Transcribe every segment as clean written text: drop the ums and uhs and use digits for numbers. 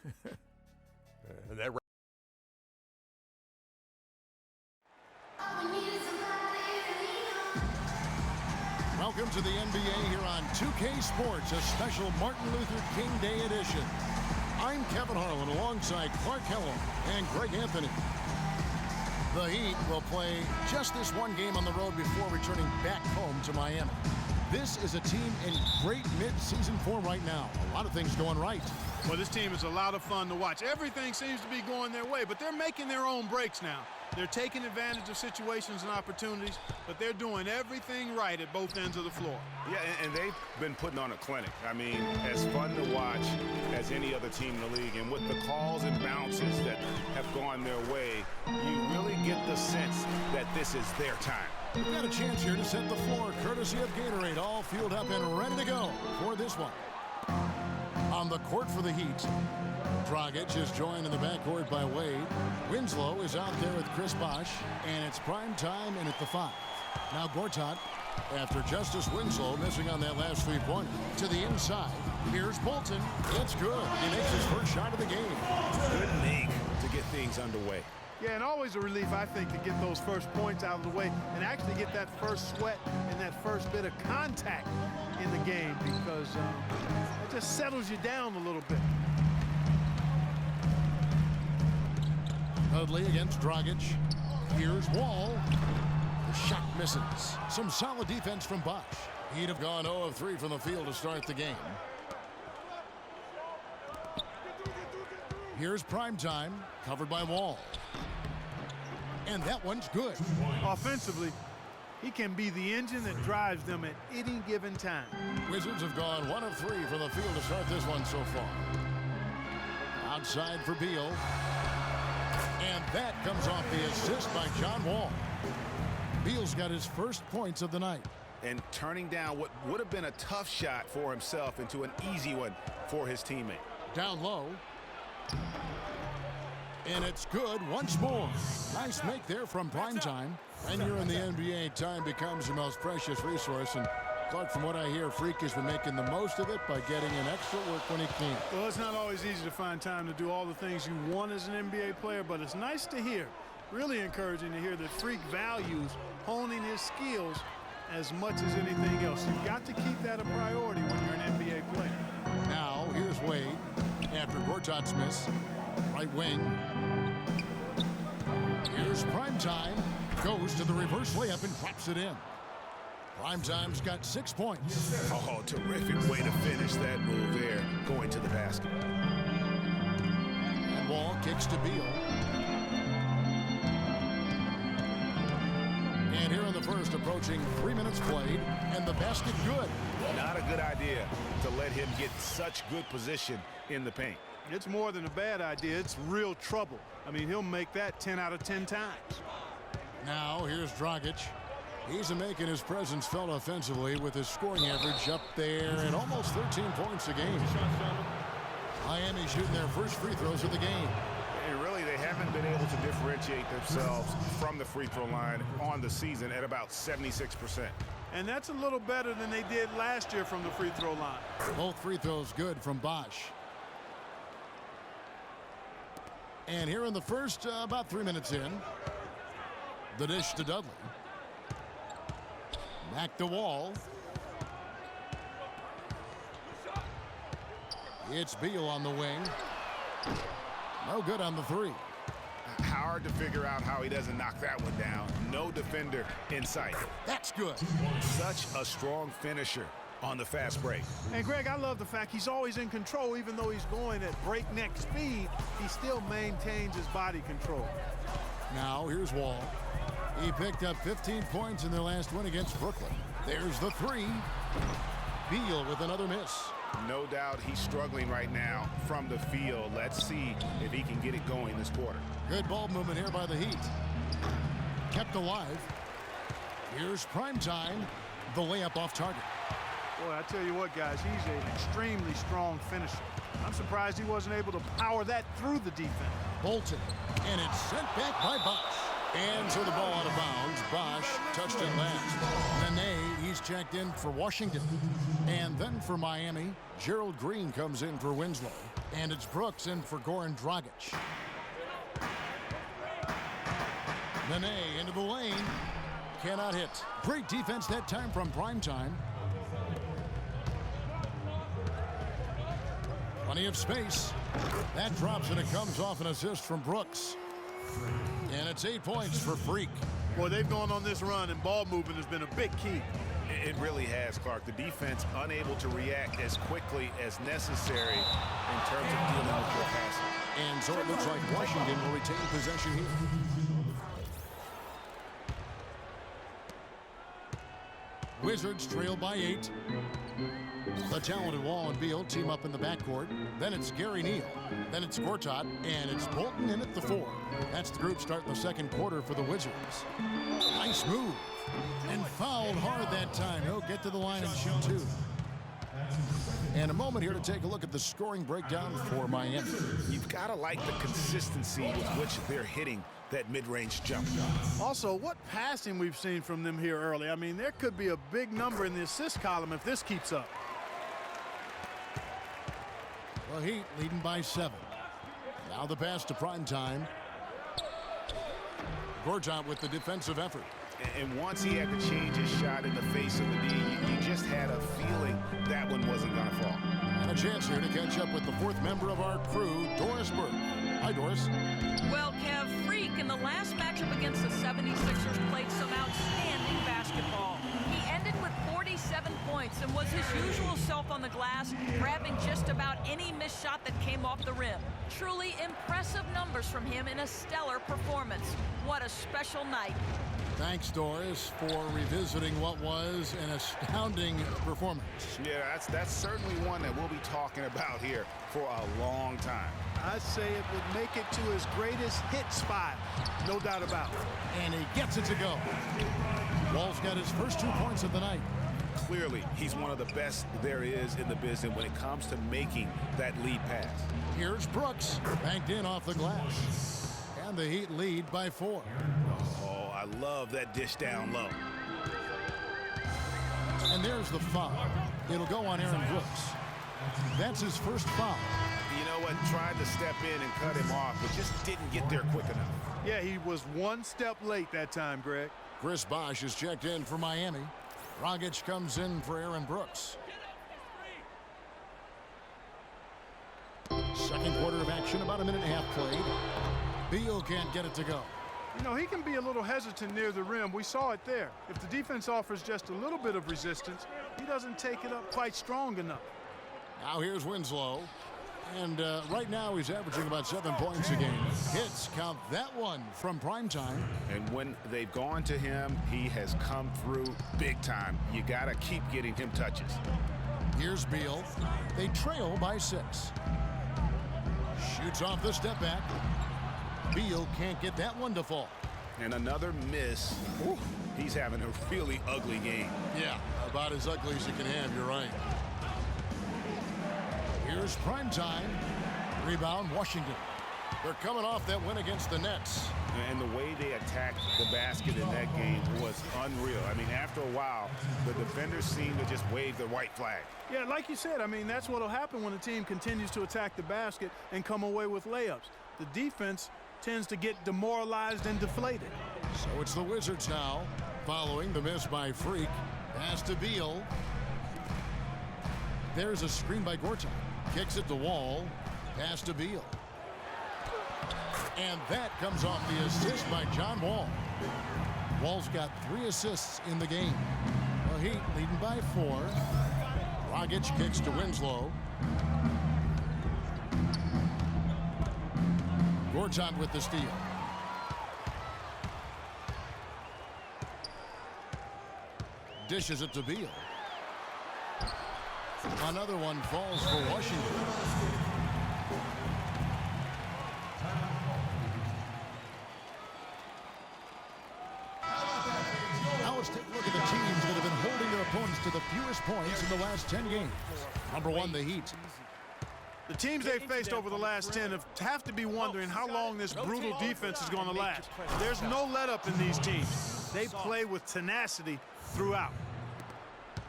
That Welcome to the NBA here on 2K Sports, a special Martin Luther King Day edition. I'm Kevin Harlan alongside Clark Kellogg and Greg Anthony. The Heat will play just this one game on the road before returning back home to Miami. This is a team in great mid-season form right now. A lot of things going right. Well, this team is a lot of fun to watch. Everything seems to be going their way, but they're making their own breaks now. They're taking advantage of situations and opportunities, but they're doing everything right at both ends of the floor. Yeah, and they've been putting on a clinic. I mean, as fun to watch as any other team in the league. And with the calls and bounces that have gone their way, you really get the sense that this is their time. We've got a chance here to set the floor, courtesy of Gatorade, all fueled up and ready to go for this one. On the court for the Heat, Dragic is joined in the backcourt by Wade. Winslow is out there with Chris Bosh, and it's prime time in at the 5. Now Gortat, after Justice Winslow missing on that last three-pointer, to the inside. Here's Bolton. It's good. He makes his first shot of the game. Good make to get things underway. Yeah, and always a relief, I think, to get those first points out of the way and actually get that first sweat and that first bit of contact in the game, because it just settles you down a little bit. Dudley against Dragic. Here's Wall. The shot misses. Some solid defense from Bosh. He'd have gone 0 of 3 from the field to start the game. Here's prime time, covered by Wall. And that one's good. Offensively, he can be the engine that drives them at any given time. Wizards have gone 1 of 3 from the field to start this one so far. Outside for Beal. And that comes off the assist by John Wall. Beal's got his first points of the night. And turning down what would have been a tough shot for himself into an easy one for his teammate. Down low. And it's good once more. Nice make there from primetime. And you're in the NBA, time becomes your most precious resource. And Clark, from what I hear, Freak has been making the most of it by getting an extra work when he can. Well, it's not always easy to find time to do all the things you want as an NBA player, but it's nice to hear, really encouraging to hear that Freak values honing his skills as much as anything else. You've got to keep that a priority when you're an NBA player. Now, here's Wade after Gortat's miss. Right wing. Here's Primetime. Goes to the reverse layup and claps it in. Primetime's got 6 points. Oh, terrific way to finish that move there, going to the basket. And Wall kicks to Beal. And here in the first, approaching 3 minutes played, and the basket good. Not a good idea to let him get such good position in the paint. It's more than a bad idea. It's real trouble. I mean, he'll make that 10 out of 10 times. Now, here's Dragic. He's making his presence felt offensively with his scoring average up there at almost 13 points a game. Miami shooting their first free throws of the game. And really, they haven't been able to differentiate themselves from the free throw line on the season at about 76%. And that's a little better than they did last year from the free throw line. Both free throws good from Bosh. And here in the first, about 3 minutes in, the dish to Dudley. Back to Wall. It's Beal on the wing. No good on the 3. Hard to figure out how he doesn't knock that one down. No defender in sight. That's good. Such a strong finisher on the fast break. And Greg, I love the fact he's always in control. Even though he's going at breakneck speed, he still maintains his body control. Now here's Wall. He picked up 15 points in their last win against Brooklyn. There's the 3. Beal with another miss. No doubt he's struggling right now from the field. Let's see if he can get it going this quarter. Good ball movement here by the Heat. Kept alive. Here's Primetime. The layup off target. Boy, I tell you what, guys, he's an extremely strong finisher. I'm surprised he wasn't able to power that through the defense. Bolton, and it's sent back by Bosh. And so the ball out of bounds. Bosh touched it last. Nene, he's checked in for Washington. And then for Miami, Gerald Green comes in for Winslow. And it's Brooks in for Goran Dragic. Nene into the lane. Cannot hit. Great defense that time from Primetime. Plenty of space. That drops and it comes off an assist from Brooks. And it's 8 points for Freak. Boy, they've gone on this run, and ball movement has been a big key. It really has, Clark. The defense unable to react as quickly as necessary in terms of dealing with their passing. And so it looks like Washington will retain possession here. Wizards trail by 8. The talented Wall and Beal team up in the backcourt. Then it's Gary Neal. Then it's Gortat. And it's Bolton in at the 4. That's the group starting the second quarter for the Wizards. Nice move. And fouled hard that time. He'll get to the line and shoot 2. And a moment here to take a look at the scoring breakdown for Miami. You've got to like the consistency with which they're hitting that mid-range jump. Also, what passing we've seen from them here early. I mean, there could be a big number in the assist column if this keeps up. The Heat leading by 7. Now the pass to Primetime. Gortat with the defensive effort. And once he had to change his shot in the face of the D, you just had a feeling that one wasn't going to fall. And a chance here to catch up with the 4th member of our crew, Doris Burke. Hi, Doris. Well, Kev, Freak in the last matchup against the 76ers played some outstanding basketball. He ended with 47 points and was his usual self on the glass, grabbing just about any missed shot that came off the rim. Truly impressive numbers from him in a stellar performance. What a special night. Thanks, Doris, for revisiting what was an astounding performance. Yeah, that's certainly one that we'll be talking about here for a long time. I'd say it would make it to his greatest hit spot, no doubt about it. And he gets it to go. Wall's got his first 2 points of the night. Clearly, he's one of the best there is in the business when it comes to making that lead pass. Here's Brooks, banked in off the glass. And the Heat lead by 4. Oh, I love that dish down low. And there's the foul. It'll go on Aaron Brooks. That's his first foul. You know what? Tried to step in and cut him off, but just didn't get there quick enough. Yeah, he was one step late that time, Greg. Chris Bosh is checked in for Miami. Dragic comes in for Aaron Brooks. Second quarter of action, about a minute and a half played. Beal can't get it to go. You know, he can be a little hesitant near the rim. We saw it there. If the defense offers just a little bit of resistance, he doesn't take it up quite strong enough. Now here's Winslow. And right now he's averaging about 7 points a game. Hits, count that one from Primetime. And when they've gone to him, he has come through big time. You got to keep getting him touches. Here's Beal. They trail by 6. Shoots off the step back. Beal can't get that one to fall. And another miss. Ooh, he's having a really ugly game. Yeah, about as ugly as you can have, you're right. Here's Primetime. Rebound, Washington. They're coming off that win against the Nets. And the way they attacked the basket in that game was unreal. I mean, after a while, the defenders seemed to just wave the white flag. Yeah, like you said, I mean, that's what will happen when a team continues to attack the basket and come away with layups. The defense tends to get demoralized and deflated. So it's the Wizards now, following the miss by Freak. Pass to Beal. There's a screen by Gortat. Kicks it to Wall. Pass to Beal. And that comes off the assist by John Wall. Wall's got 3 assists in the game. The Heat leading by 4. Dragic kicks to Winslow. Gortat with the steal. Dishes it to Beal. Another one falls for Washington. Now let's take a look at the teams that have been holding their opponents to the fewest points in the last 10 games. Number 1, the Heat. The teams they've faced over the last 10 have to be wondering how long this brutal defense is going to last. There's no let-up in these teams. They play with tenacity throughout.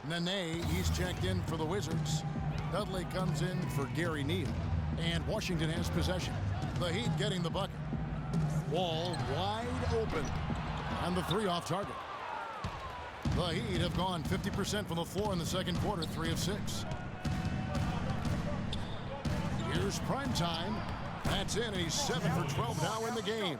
Nene, he's checked in for the Wizards. Dudley comes in for Gary Neal. And Washington has possession. The Heat getting the bucket. Wall wide open. And the three off target. The Heat have gone 50% from the floor in the second quarter, 3 of 6. Here's prime time. That's in, and he's 7 for 12 now in the game.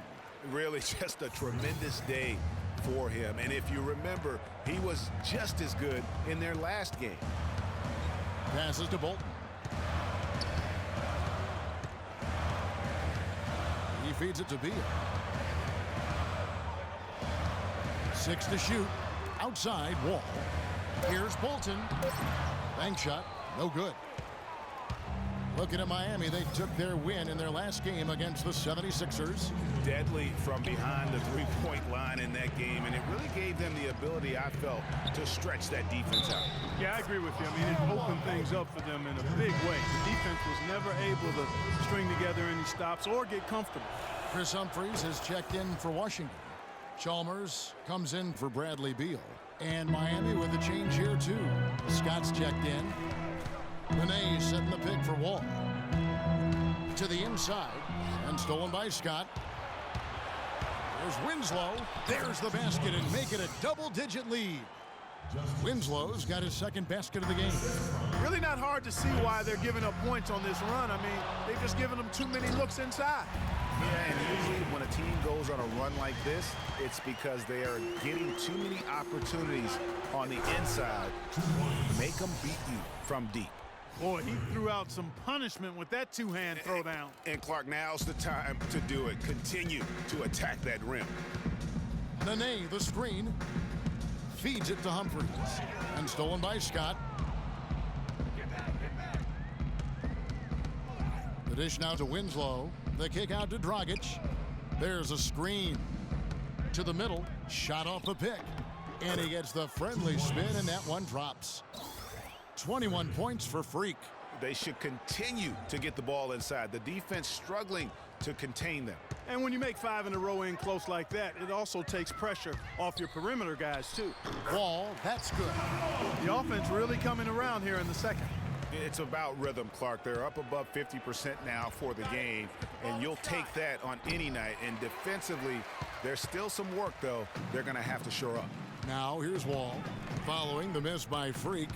Really just a tremendous day for him. And if you remember, he was just as good in their last game. Passes to Bolton. He feeds it to Beal. 6 to shoot. Outside, Wall. Here's Bolton. Bank shot. No good. Looking at Miami, they took their win in their last game against the 76ers. Deadly from behind the three-point line in that game, and it really gave them the ability, I felt, to stretch that defense out. Yeah, I agree with you. I mean, it opened things up for them in a big way. The defense was never able to string together any stops or get comfortable. Chris Humphries has checked in for Washington. Chalmers comes in for Bradley Beal. And Miami with a change here, too. Scott's checked in. Nene setting the pick for Wall. To the inside. And stolen by Scott. There's Winslow. There's the basket and make it a double-digit lead. Winslow's got his second basket of the game. Really not hard to see why they're giving up points on this run. I mean, they've just given them too many looks inside. Yeah, and usually when a team goes on a run like this, it's because they are getting too many opportunities on the inside. Make them beat you from deep. Boy, he threw out some punishment with that two-hand throwdown. And Clark, now's the time to do it. Continue to attack that rim. Nene, the screen. Feeds it to Humphries. And stolen by Scott. The dish now to Winslow. The kick out to Dragic. There's a screen. To the middle. Shot off the pick. And he gets the friendly spin, and that one drops. 21 points for Freak. They should continue to get the ball inside. The defense struggling to contain them. And when you make 5 in a row in close like that, it also takes pressure off your perimeter guys, too. Wall, that's good. The offense really coming around here in the second. It's about rhythm, Clark. They're up above 50% now for the game, and you'll take that on any night. And defensively, there's still some work, though. They're going to have to shore up. Now here's Wall. Following the miss by Freak.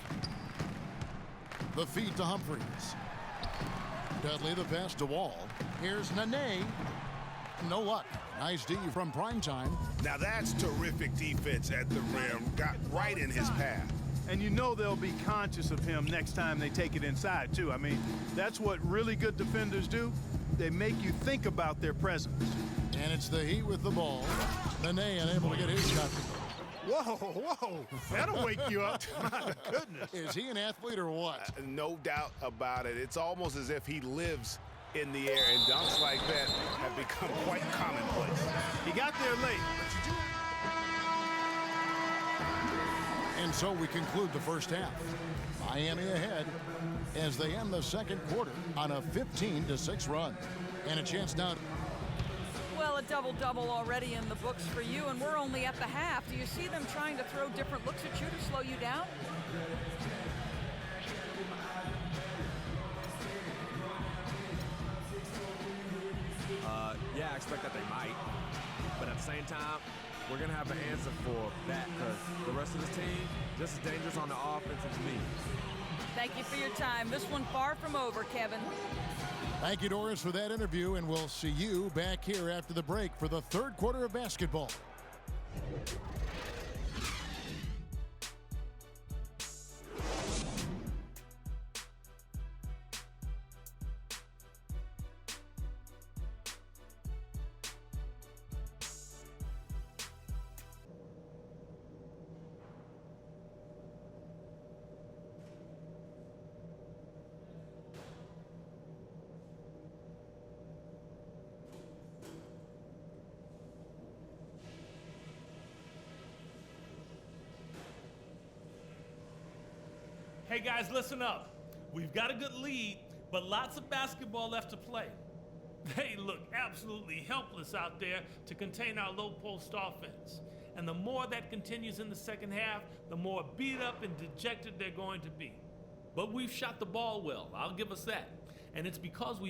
The feed to Humphries. Dudley the pass to Wall. Here's Nene. No luck. Nice D from primetime. Now that's terrific defense at the rim. Got right in his path. And you know they'll be conscious of him next time they take it inside, too. I mean, that's what really good defenders do. They make you think about their presence. And it's the Heat with the ball. Nene unable to get his shot. Whoa, whoa. That'll wake you up. My goodness. Is he an athlete or what? No doubt about it. It's almost as if he lives in the air, and dunks like that have become quite commonplace. He got there late. And so we conclude the first half. Miami ahead as they end the second quarter on a 15-6 run. And a chance now. Well, a double-double already in the books for you, and we're only at the half. Do you see them trying to throw different looks at you to slow you down? Yeah, I expect that they might. But at the same time, we're going to have an answer for that because the rest of this team just as dangerous on the offense as me. Thank you for your time. This one far from over, Kevin. Thank you, Doris, for that interview, and we'll see you back here after the break for the third quarter of basketball. Hey guys, listen up. We've got a good lead, but lots of basketball left to play. They look absolutely helpless out there to contain our low post offense. And the more that continues in the second half, the more beat up and dejected they're going to be. But we've shot the ball well, I'll give us that. And it's because we